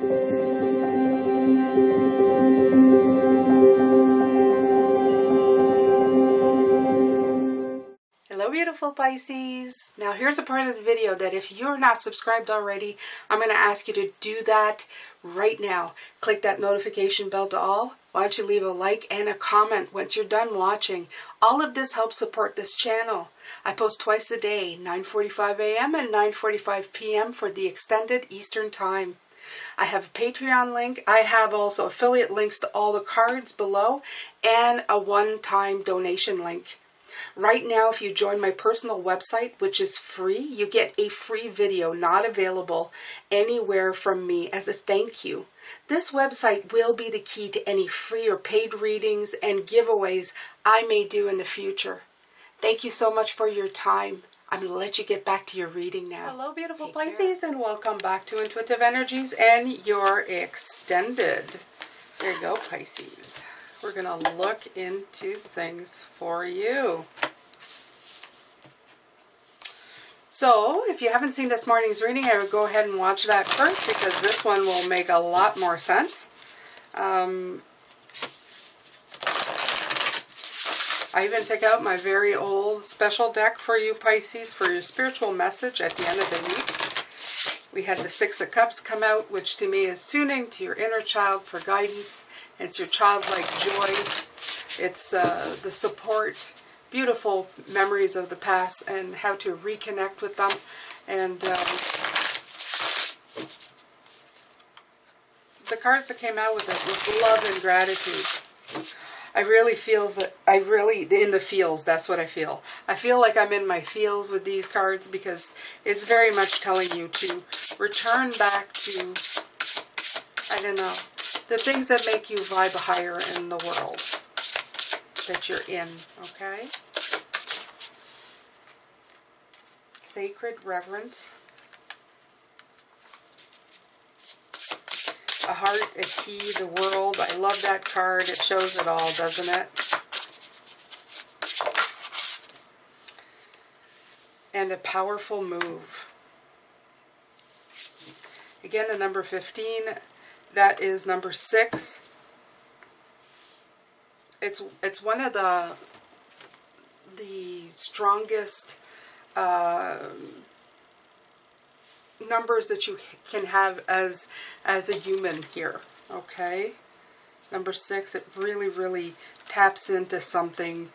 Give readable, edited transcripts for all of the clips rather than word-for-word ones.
Hello beautiful Pisces. Now here's a part of the video that if you're not subscribed already, I'm going to ask you to do that right now. Click that notification bell to all. Why don't you leave a like and a comment once you're done watching. All of this helps support this channel. I post twice a day, 9:45 a.m. and 9:45 p.m. for the extended Eastern time. I have a Patreon link. I have also affiliate links to all the cards below and a one-time donation link. Right now, if you join my personal website, which is free, you get a free video not available anywhere from me as a thank you. This website will be the key to any free or paid readings and giveaways I may do in the future. Thank you so much for your time. I'm going to let you get back to your reading now. Hello, beautiful Pisces, and welcome back to Intuitive Energies and your Extended. There you go, Pisces. We're going to look into things for you. So, if you haven't seen this morning's reading, I would go ahead and watch that first because this one will make a lot more sense. I even took out my very old special deck for you, Pisces, for your spiritual message at the end of the week. We had the Six of Cups come out, which to me is tuning to your inner child for guidance. It's your childlike joy. It's the support, beautiful memories of the past and how to reconnect with them. And the cards that came out with it was love and gratitude. I really feel that, in the feels, that's what I feel. I feel like I'm in my feels with these cards because it's very much telling you to return back to, I don't know, the things that make you vibe higher in the world that you're in, okay? Sacred reverence. A heart, a key, the world. I love that card. It shows it all, doesn't it? And a powerful move. Again, the number 15. That is number 6. It's one of the strongest numbers that you can have as a human here, okay? Number 6, it really, really taps into something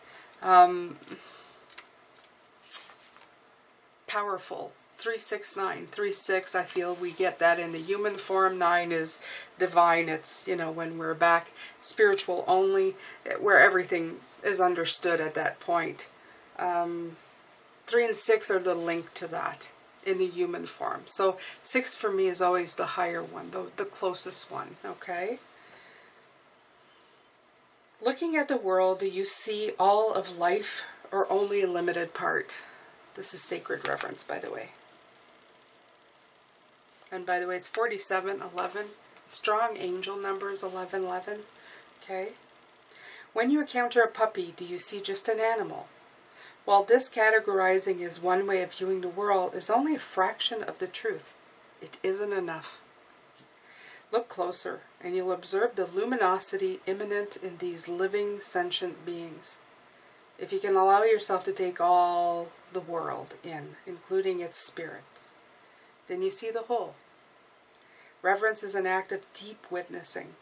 powerful. 369, 36, I feel we get that in the human form. 9 is divine. It's, you know, when we're back spiritual only, where everything is understood at that point. 3 and 6 are the link to that in the human form. So 6 for me is always the higher one, the closest one, okay? Looking at the world, do you see all of life or only a limited part? This is sacred reverence, by the way. And by the way, it's 4711. Strong angel numbers 1111. Okay? When you encounter a puppy, do you see just an animal? While this categorizing is one way of viewing the world, is only a fraction of the truth. It isn't enough. Look closer, and you'll observe the luminosity immanent in these living, sentient beings. If you can allow yourself to take all the world in, including its spirit, then you see the whole. Reverence is an act of deep witnessing,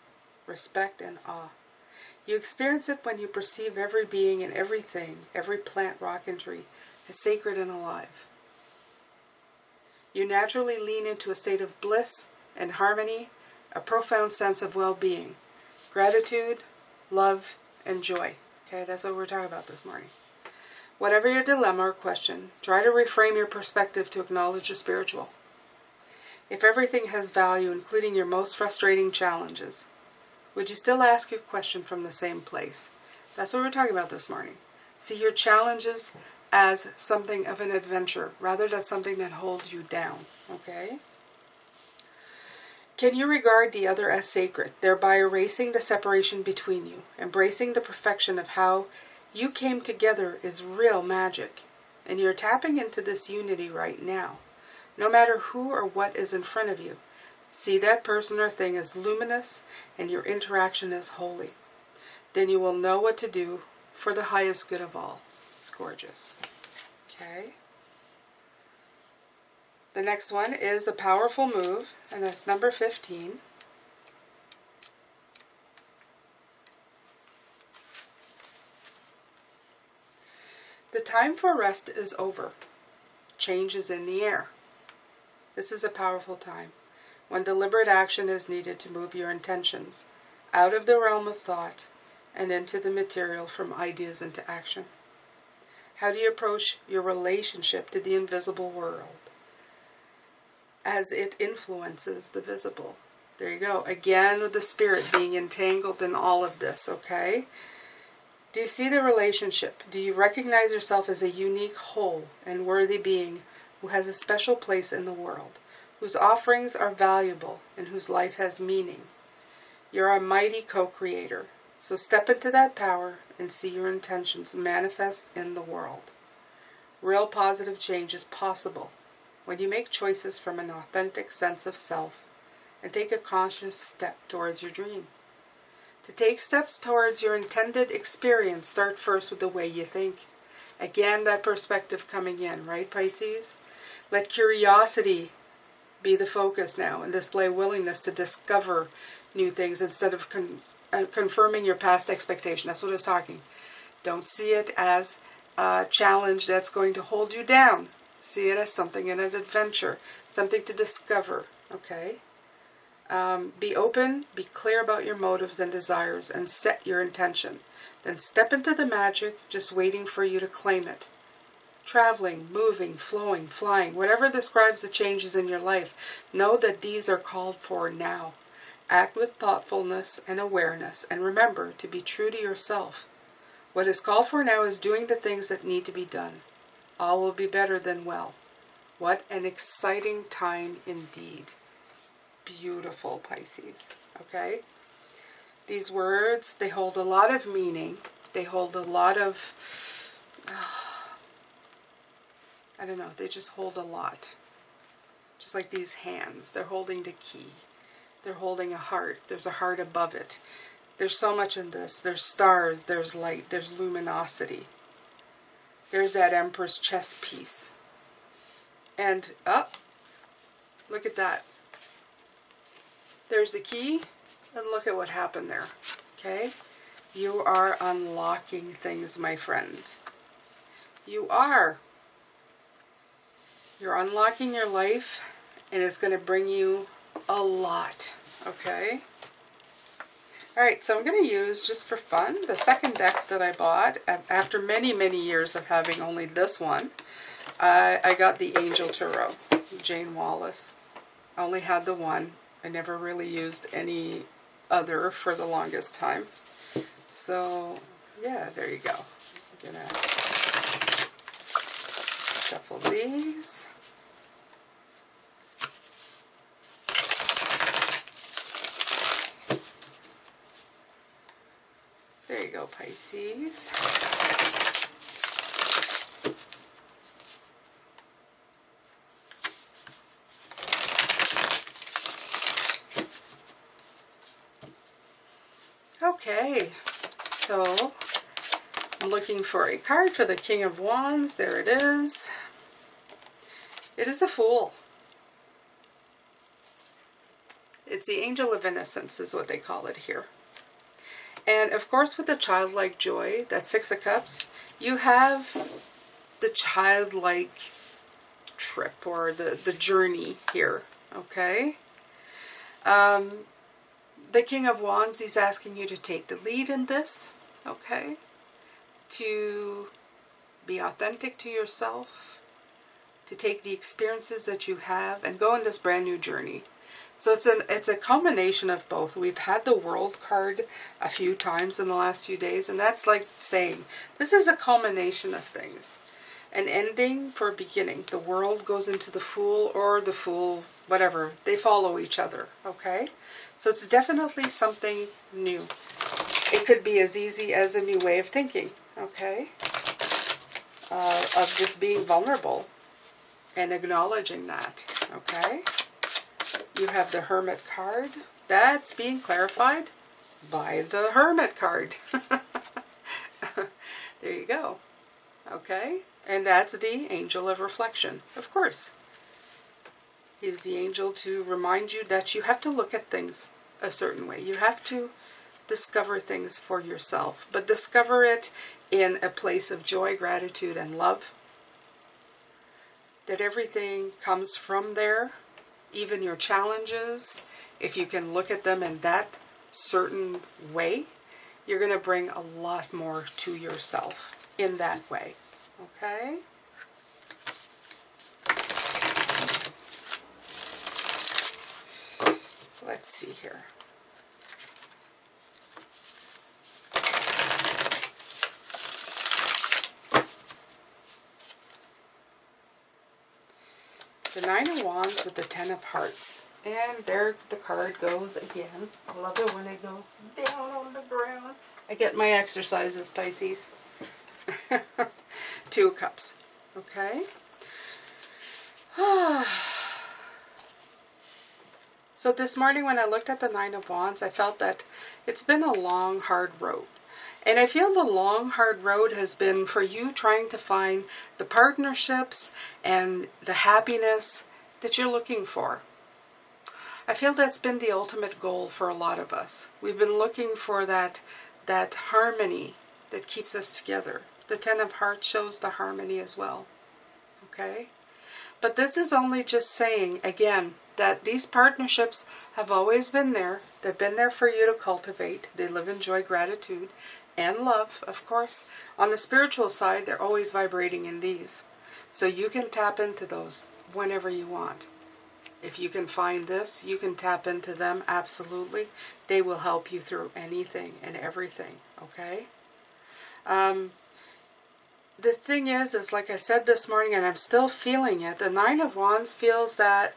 respect and awe. You experience it when you perceive every being and everything, every plant, rock, and tree, as sacred and alive. You naturally lean into a state of bliss and harmony, a profound sense of well-being, gratitude, love, and joy. Okay, that's what we're talking about this morning. Whatever your dilemma or question, try to reframe your perspective to acknowledge the spiritual. If everything has value, including your most frustrating challenges, would you still ask your question from the same place? That's what we're talking about this morning. See your challenges as something of an adventure, rather than something that holds you down, okay? Can you regard the other as sacred, thereby erasing the separation between you? Embracing the perfection of how you came together is real magic, and you're tapping into this unity right now. No matter who or what is in front of you, See that person or thing as luminous, and your interaction as holy. Then you will know what to do for the highest good of all. It's gorgeous. Okay. The next one is a powerful move, and that's number 15. The time for rest is over. Change is in the air. This is a powerful time when deliberate action is needed to move your intentions out of the realm of thought and into the material, from ideas into action. How do you approach your relationship to the invisible world as it influences the visible? There you go. Again, with the spirit being entangled in all of this, okay? Do you see the relationship? Do you recognize yourself as a unique, whole, and worthy being who has a special place in the world, whose offerings are valuable, and whose life has meaning? You're a mighty co-creator, so step into that power and see your intentions manifest in the world. Real positive change is possible when you make choices from an authentic sense of self and take a conscious step towards your dream. To take steps towards your intended experience, start first with the way you think. Again, that perspective coming in, right, Pisces? Let curiosity be the focus now and display willingness to discover new things instead of confirming your past expectation. That's what I was talking. Don't see it as a challenge that's going to hold you down. See it as something in an adventure, something to discover, okay? Be open, be clear about your motives and desires, and set your intention. Then step into the magic, just waiting for you to claim it. Traveling, moving, flowing, flying, whatever describes the changes in your life, know that these are called for now. Act with thoughtfulness and awareness, and remember to be true to yourself. What is called for now is doing the things that need to be done. All will be better than well. What an exciting time indeed. Beautiful, Pisces. Okay? These words, they hold a lot of meaning. They hold a lot of, I don't know, they just hold a lot. Just like these hands, they're holding the key. They're holding a heart. There's a heart above it. There's so much in this. There's stars, there's light, there's luminosity. There's that Empress chess piece. And up, look at that. There's the key, and look at what happened there. Okay? You are unlocking things, my friend. You are. You're unlocking your life, and it's going to bring you a lot. Okay? Alright, so I'm going to use, just for fun, the second deck that I bought after many, many years of having only this one. I got the Angel Tarot, Jane Wallace. I only had the one. I never really used any other for the longest time. So, yeah, there you go. I'm going to shuffle these. There you go, Pisces. Okay, so I'm looking for a card for the King of Wands. There it is. It is a Fool. It's the Angel of Innocence is what they call it here. And of course with the childlike joy, that Six of Cups, you have the childlike trip or the journey here, okay? The King of Wands, he's asking you to take the lead in this, okay? To be authentic to yourself, to take the experiences that you have and go on this brand new journey. So it's a combination of both. We've had the World card a few times in the last few days, and that's like saying this is a culmination of things. An ending for a beginning. The World goes into the Fool, or the Fool, whatever. They follow each other, okay? So it's definitely something new. It could be as easy as a new way of thinking, okay? Of just being vulnerable and acknowledging that, okay? You have the Hermit card. That's being clarified by the Hermit card. There you go. Okay? And that's the angel of reflection, of course. He's the angel to remind you that you have to look at things a certain way. You have to discover things for yourself, but discover it in a place of joy, gratitude, and love. That everything comes from there, even your challenges. If you can look at them in that certain way, you're going to bring a lot more to yourself in that way. Okay? Let's see here. The Nine of Wands with the Ten of Hearts. And there the card goes again. I love it when it goes down on the ground. I get my exercises, Pisces. Two of Cups. Okay? So this morning when I looked at the Nine of Wands, I felt that it's been a long, hard road. And I feel the long, hard road has been for you trying to find the partnerships and the happiness that you're looking for. I feel that's been the ultimate goal for a lot of us. We've been looking for that harmony that keeps us together. The Ten of Hearts shows the harmony as well. Okay? But this is only just saying, again, that these partnerships have always been there. They've been there for you to cultivate. They live in joy, gratitude, and love, of course. On the spiritual side, they're always vibrating in these. So you can tap into those whenever you want. If you can find this, you can tap into them, absolutely. They will help you through anything and everything, okay? The thing is like I said this morning, and I'm still feeling it, the Nine of Wands feels that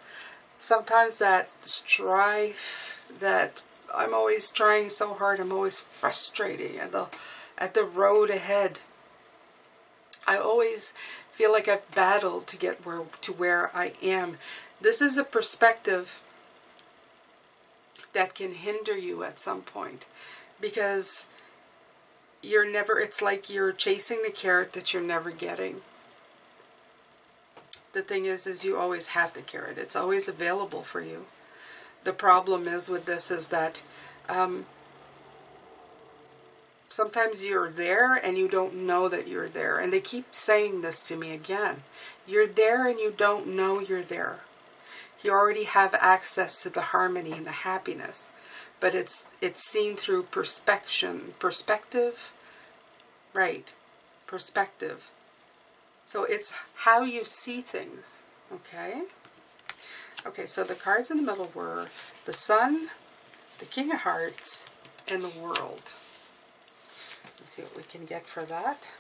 sometimes that strife, that I'm always trying so hard, I'm always frustrating at the road ahead. I always feel like I've battled to get to where I am. This is a perspective that can hinder you at some point, because you're never, it's like you're chasing the carrot that you're never getting. The thing is you always have the carrot. It's always available for you. The problem is with this is that sometimes you're there and you don't know that you're there. And they keep saying this to me again. You're there and you don't know you're there. You already have access to the harmony and the happiness. But it's seen through perspective. Right. Perspective. So it's how you see things. Okay? Okay, so the cards in the middle were the Sun, the King of Hearts, and the World. Let's see what we can get for that.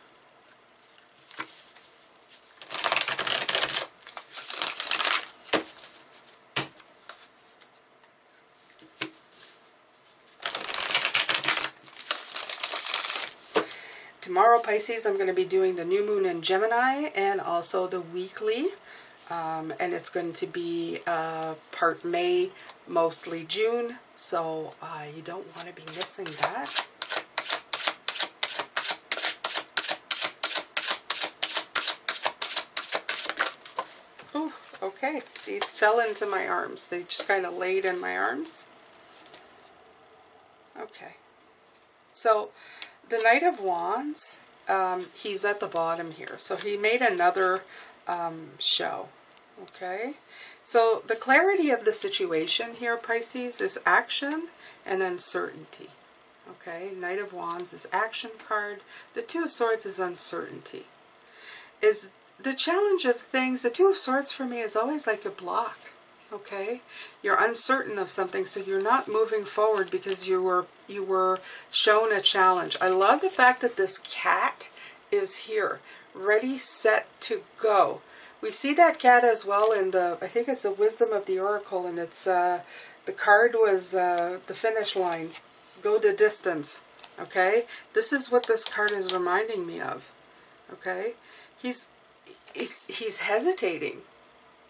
Tomorrow, Pisces, I'm going to be doing the new moon in Gemini and also the weekly. And it's going to be part May, mostly June. So you don't want to be missing that. Ooh, okay. These fell into my arms. They just kind of laid in my arms. Okay. So the Knight of Wands, he's at the bottom here. So he made another show. Okay. So the clarity of the situation here, Pisces, is action and uncertainty. Okay. Knight of Wands is action card. The Two of Swords is uncertainty. Is the challenge of things, the Two of Swords for me is always like a block. Okay, you're uncertain of something, so you're not moving forward because you were shown a challenge. I love the fact that this cat is here, ready, set to go. We see that cat as well in the, I think it's the Wisdom of the Oracle, and it's the card was the finish line, go the distance. Okay, this is what this card is reminding me of. Okay, he's hesitating.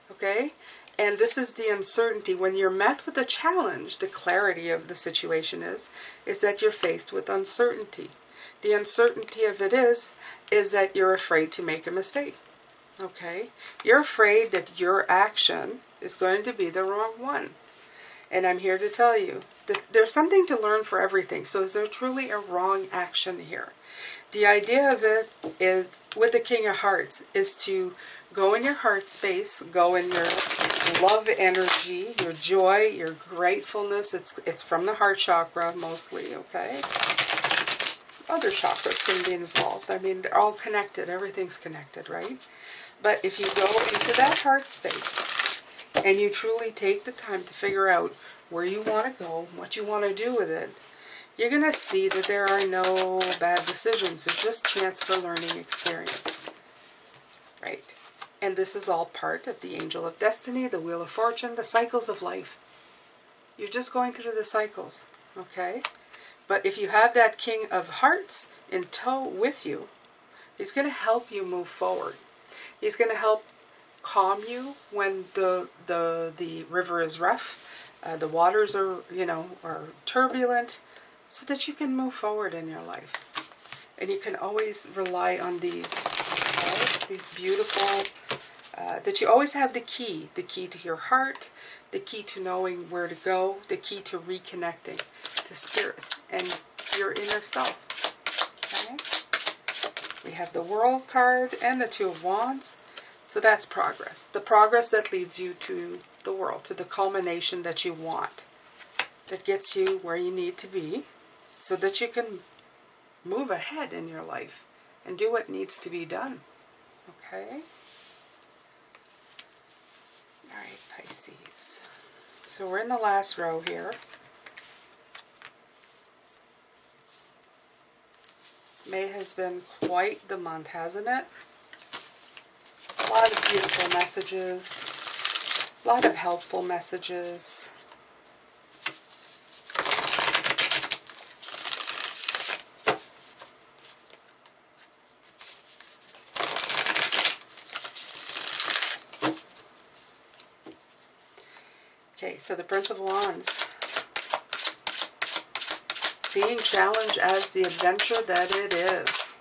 Okay. And this is the uncertainty. When you're met with a challenge, the clarity of the situation is that you're faced with uncertainty. The uncertainty of it is that you're afraid to make a mistake. Okay? You're afraid that your action is going to be the wrong one. And I'm here to tell you that there's something to learn for everything. So is there truly a wrong action here? The idea of it is, with the King of Hearts, is to go in your heart space, go in your love energy, your joy, your gratefulness. It's from the heart chakra mostly, okay? Other chakras can be involved. I mean, they're all connected. Everything's connected, right? But if you go into that heart space and you truly take the time to figure out where you want to go, what you want to do with it, you're going to see that there are no bad decisions. There's just chance for learning experience. Right? And this is all part of the Angel of Destiny, the Wheel of Fortune, the cycles of life. You're just going through the cycles. Okay? But if you have that King of Hearts in tow with you, he's going to help you move forward. He's going to help calm you when the river is rough, the waters are, are turbulent, so that you can move forward in your life. And you can always rely on these, okay? These beautiful, that you always have the key to your heart, the key to knowing where to go, the key to reconnecting to spirit and your inner self. Okay? We have the World card and the Two of Wands. So that's progress. The progress that leads you to the world, to the culmination that you want. That gets you where you need to be so that you can move ahead in your life and do what needs to be done. Okay? Alright, Pisces. So we're in the last row here. May has been quite the month, hasn't it? A lot of beautiful messages, a lot of helpful messages. Okay, so the Prince of Wands. Seeing challenge as the adventure that it is.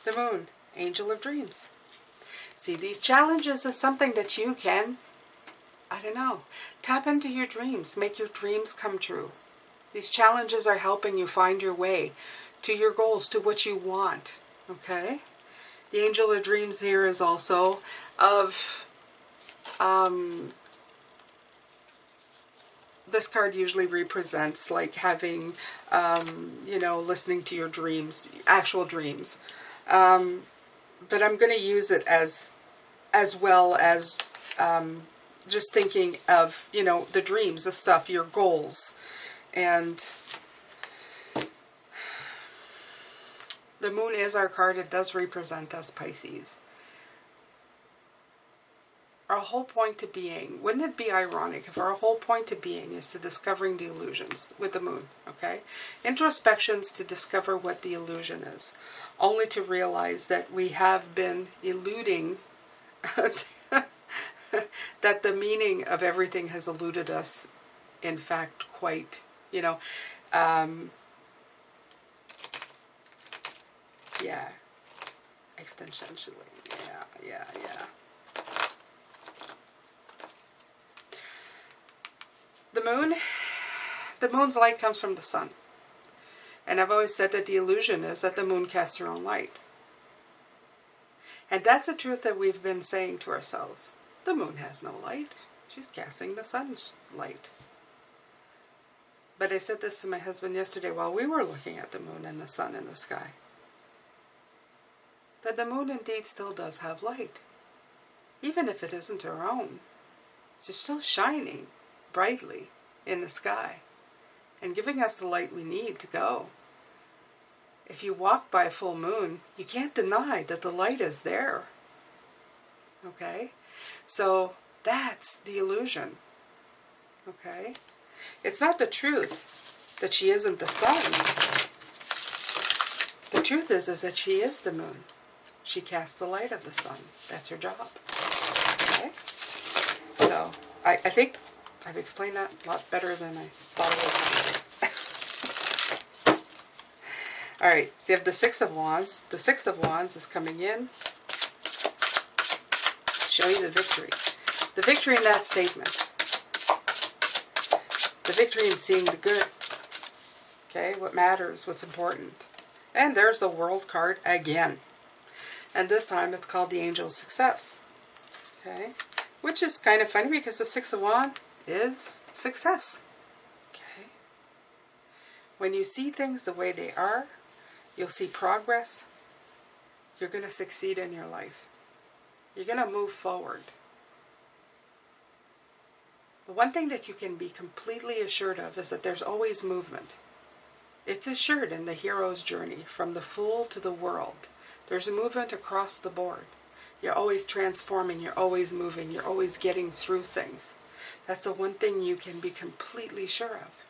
The Moon, Angel of Dreams. See, these challenges are something that you can, tap into your dreams, make your dreams come true. These challenges are helping you find your way to your goals, to what you want, okay? The Angel of Dreams here is also of, this card usually represents like having, listening to your dreams, actual dreams. But I'm going to use it as well as just thinking of, the dreams, the stuff, your goals. And the Moon is our card. It does represent us, Pisces. Our whole point to being, wouldn't it be ironic if our whole point to being is to discovering the illusions with the Moon, okay? Introspections to discover what the illusion is, only to realize that we have been eluding, that the meaning of everything has eluded us, in fact, quite, yeah, extensionally, yeah. The Moon's light comes from the sun. And I've always said that the illusion is that the Moon casts her own light. And that's a truth that we've been saying to ourselves. The Moon has no light. She's casting the sun's light. But I said this to my husband yesterday while we were looking at the Moon and the sun in the sky. That the Moon indeed still does have light. Even if it isn't her own. She's still shining brightly in the sky and giving us the light we need to go. If you walk by a full moon, you can't deny that the light is there. Okay? So that's the illusion. Okay? It's not the truth that she isn't the sun. The truth is that she is the moon. She casts the light of the sun. That's her job. Okay? So, I think I've explained that a lot better than I thought I would. Alright, so you have the Six of Wands. The Six of Wands is coming in. Show you the victory. The victory in that statement. The victory in seeing the good. Okay, what matters, what's important. And there's the World card again. And this time it's called the Angel of Success. Okay, which is kind of funny because the Six of Wands is success. Okay, when you see things the way they are, you'll see progress. You're going to succeed in your life. You're going to move forward. The one thing that you can be completely assured of is that there's always movement. It's assured in the hero's journey, from the fool to the world. There's a movement across the board. You're always transforming, you're always moving, you're always getting through things. That's the one thing you can be completely sure of.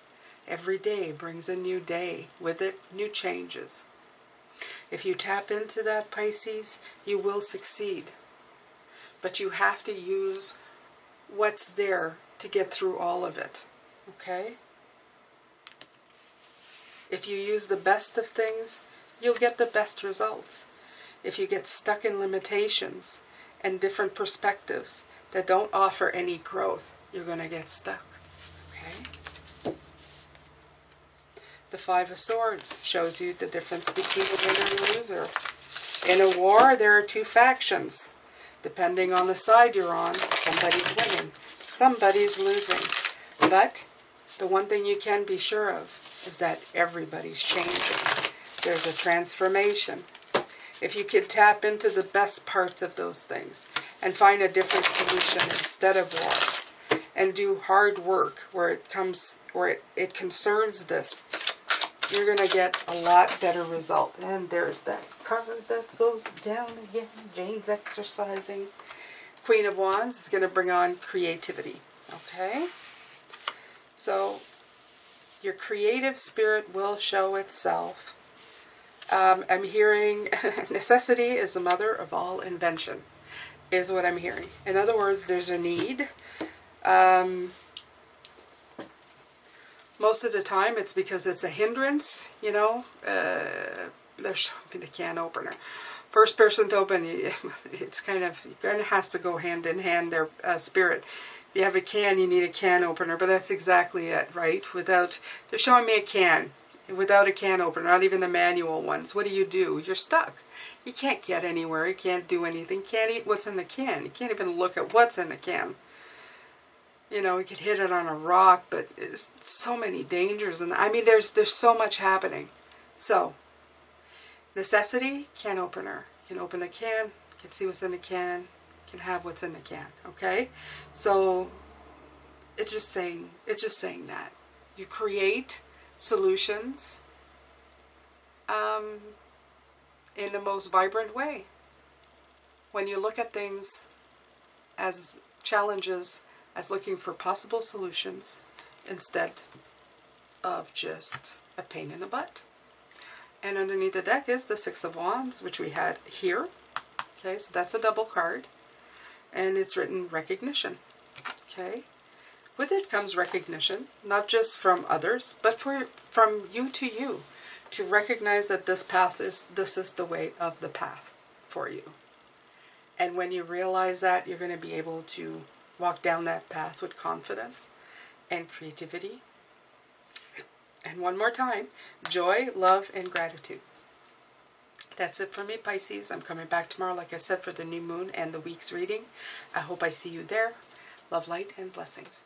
Every day brings a new day, with it new changes. If you tap into that, Pisces, you will succeed. But you have to use what's there to get through all of it. Okay? If you use the best of things, you'll get the best results. If you get stuck in limitations and different perspectives that don't offer any growth, you're going to get stuck. Okay? The Five of Swords shows you the difference between a winner and a loser. In a war, there are two factions. Depending on the side you're on, somebody's winning, somebody's losing. But the one thing you can be sure of is that everybody's changing. There's a transformation. If you can tap into the best parts of those things and find a different solution instead of war, and do hard work where it concerns this, you're going to get a lot better result. And there's that card that goes down again. Jane's exercising. Queen of Wands is going to bring on creativity. Okay? So, your creative spirit will show itself. I'm hearing necessity is the mother of all invention, is what I'm hearing. In other words, there's a need. Most of the time it's because it's a hindrance, you know. There's something, the can opener. First person to open, it's kind of has to go hand in hand, their spirit. If you have a can, you need a can opener, but that's exactly it, right? They're showing me a can. Without a can opener, not even the manual ones, what do? You're stuck. You can't get anywhere, you can't do anything, you can't eat what's in the can. You can't even look at what's in the can. You know, you could hit it on a rock, but it's so many dangers. And I mean, there's so much happening. So, necessity, can opener. You can open the can, you can see what's in the can, you can have what's in the can, okay? So, it's just saying that. You create solutions in the most vibrant way. When you look at things as challenges, as looking for possible solutions instead of just a pain in the butt. And underneath the deck is the Six of Wands, which we had here. Okay, so that's a double card. And it's written recognition. Okay. With it comes recognition, not just from others, but from you to you, to recognize that this is the way of the path for you. And when you realize that, you're going to be able to walk down that path with confidence and creativity. And one more time, joy, love, and gratitude. That's it for me, Pisces. I'm coming back tomorrow, like I said, for the new moon and the week's reading. I hope I see you there. Love, light, and blessings.